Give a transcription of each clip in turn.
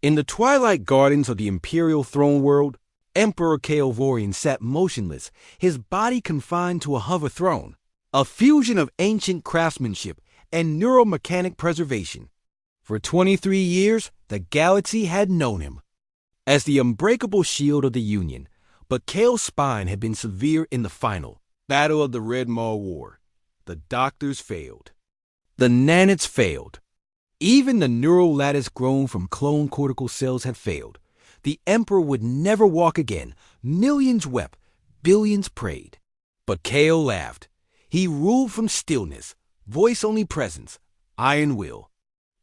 In the twilight gardens of the Imperial Throne World, Emperor Kael'Vorian sat motionless, his body confined to a hover throne, a fusion of ancient craftsmanship and neuromechanic preservation. For 23 years, the galaxy had known him as the unbreakable shield of the Union, but Kael's spine had been severe in the final Battle of the Red Maw War. The doctors failed. The nanites failed. Even the neural lattice grown from clone cortical cells had failed. The Emperor would never walk again. Millions wept, billions prayed. But Kael laughed. He ruled from stillness, voice-only presence, iron will.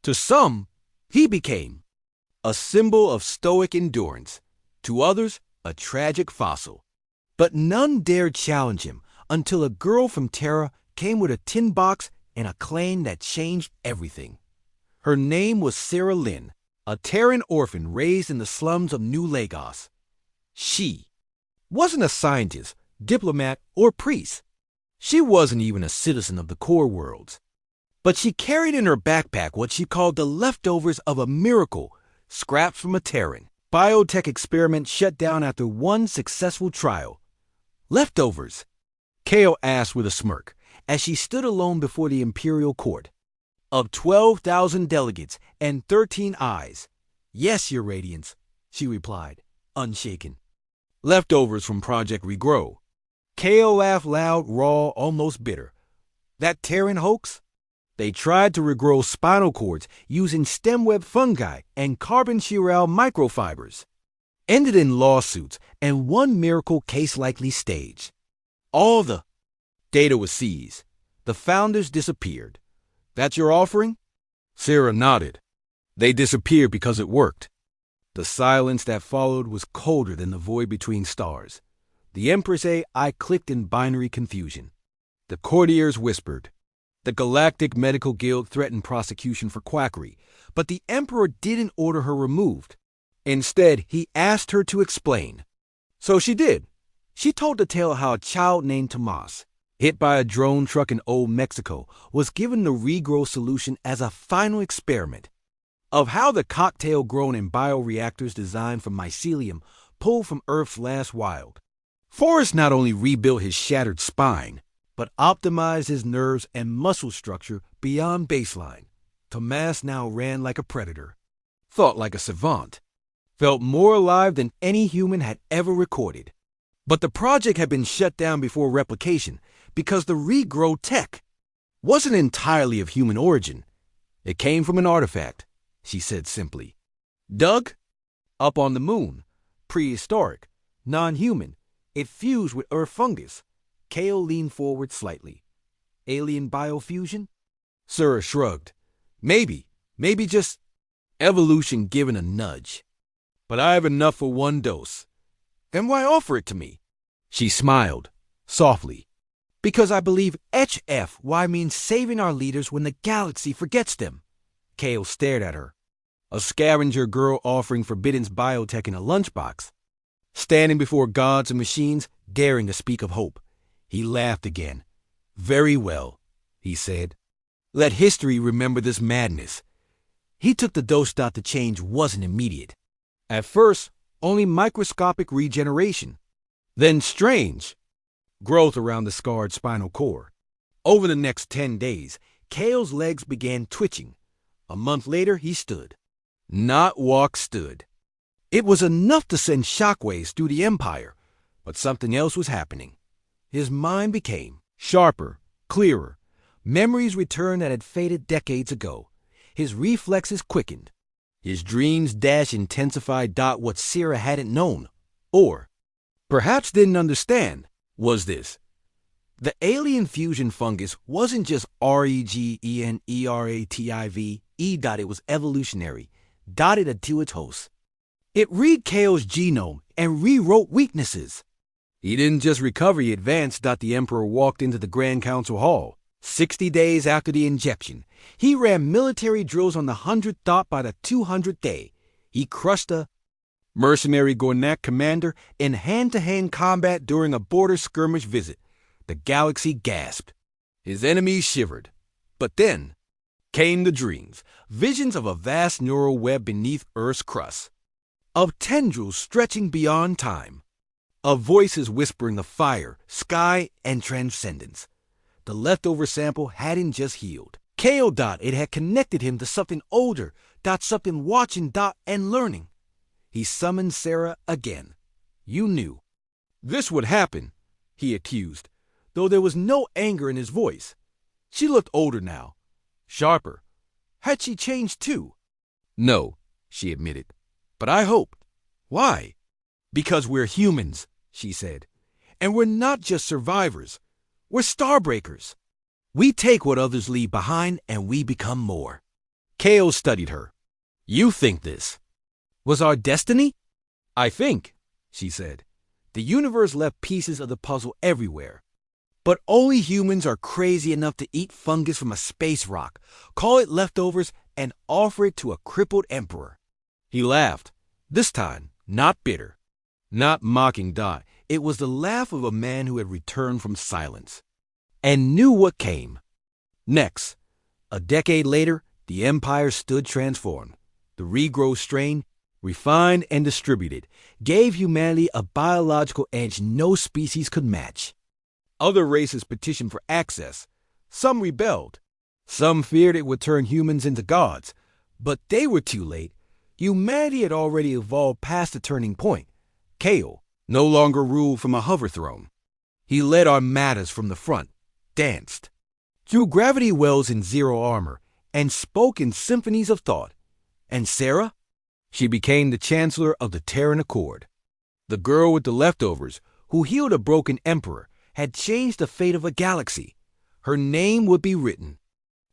To some, he became a symbol of stoic endurance. To others, a tragic fossil. But none dared challenge him until a girl from Terra came with a tin box and a claim that changed everything. Her name was Sarah Lynn, a Terran orphan raised in the slums of New Lagos. She wasn't a scientist, diplomat, or priest. She wasn't even a citizen of the core worlds. But she carried in her backpack what she called the leftovers of a miracle, scraps from a Terran biotech experiment shut down after one successful trial. Leftovers? Kael asked with a smirk, as she stood alone before the Imperial Court. Of 12,000 delegates and 13 eyes. Yes, Your Radiance, she replied, unshaken. Leftovers from Project Regrow. Kael laughed loud, raw, almost bitter. That Terran hoax? They tried to regrow spinal cords using stem-web fungi and carbon chiral microfibers. Ended in lawsuits and one miracle case likely staged. All the data was seized. The founders disappeared. That's your offering? Sarah nodded. They disappeared because it worked. The silence that followed was colder than the void between stars. The Empress AI clicked in binary confusion. The courtiers whispered. The Galactic Medical Guild threatened prosecution for quackery, but the Emperor didn't order her removed. Instead, he asked her to explain. So she did. She told the tale how a child named Tomas, hit by a drone truck in old Mexico, was given the regrow solution as a final experiment. Of how the cocktail grown in bioreactors designed from mycelium pulled from Earth's last wild. Forrest not only rebuilt his shattered spine, but optimized his nerves and muscle structure beyond baseline. Tomas now ran like a predator, thought like a savant, felt more alive than any human had ever recorded. But the project had been shut down before replication because the regrow tech wasn't entirely of human origin. It came from an artifact, she said simply. Dug? Up on the moon. Prehistoric. Non-human. It fused with Earth fungus. Kael leaned forward slightly. Alien biofusion? Sarah shrugged. Maybe just evolution given a nudge. But I have enough for one dose. Then why offer it to me? She smiled, softly. Because I believe HFY means saving our leaders when the galaxy forgets them. Kael stared at her. A scavenger girl offering Forbidden's biotech in a lunchbox. Standing before gods and machines, daring to speak of hope. He laughed again. Very well, he said. Let history remember this madness. He took the dose dot. The change wasn't immediate. At first, only microscopic regeneration. Then strange growth around the scarred spinal cord. Over the next 10 days, Kael's legs began twitching. A month later, he stood. Not walk, stood. It was enough to send shockwaves through the Empire, but something else was happening. His mind became sharper, clearer. Memories returned that had faded decades ago. His reflexes quickened. His dreams intensified. What Sarah hadn't known, or perhaps didn't understand, was this. The alien fusion fungus wasn't just regenerative. It was evolutionary, dotted to its host. It read Kael's genome and rewrote weaknesses. He didn't just recover, he advanced. The Emperor walked into the Grand Council Hall. 60 days after the injection, he ran military drills on the 100th dot. By the 200th day, he crushed a mercenary Gornak commander in hand-to-hand combat during a border skirmish visit. The galaxy gasped. His enemies shivered. But then, Came the dreams, visions of a vast neural web beneath Earth's crust, of tendrils stretching beyond time, of voices whispering of fire, sky, and transcendence. The leftover sample hadn't just healed. Kale. It had connected him to something older. Something watching. And learning. He summoned Sarah again. You knew. This would happen, he accused, though there was no anger in his voice. She looked older now, sharper. Had she changed too? No, she admitted. But I hoped. Why? Because we're humans, she said. And we're not just survivors. We're starbreakers. We take what others leave behind and we become more. Kale studied her. You think this was our destiny? I think, she said. The universe left pieces of the puzzle everywhere. But only humans are crazy enough to eat fungus from a space rock, call it leftovers, and offer it to a crippled emperor. He laughed. This time, not bitter, not mocking. It was the laugh of a man who had returned from silence and knew what came. Next, a decade later, the empire stood transformed. The regrowth strain, refined and distributed, gave humanity a biological edge no species could match. Other races petitioned for access. Some rebelled. Some feared it would turn humans into gods. But they were too late. Humanity had already evolved past the turning point. Kale no longer ruled from a hover throne. He led armadas from the front, danced, drew gravity wells in zero armor, and spoke in symphonies of thought. And Sarah? She became the chancellor of the Terran Accord. The girl with the leftovers, who healed a broken emperor, had changed the fate of a galaxy. Her name would be written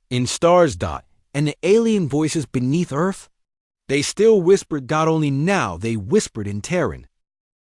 in stars. And the alien voices beneath Earth? They still whispered. Only now they whispered in Terran.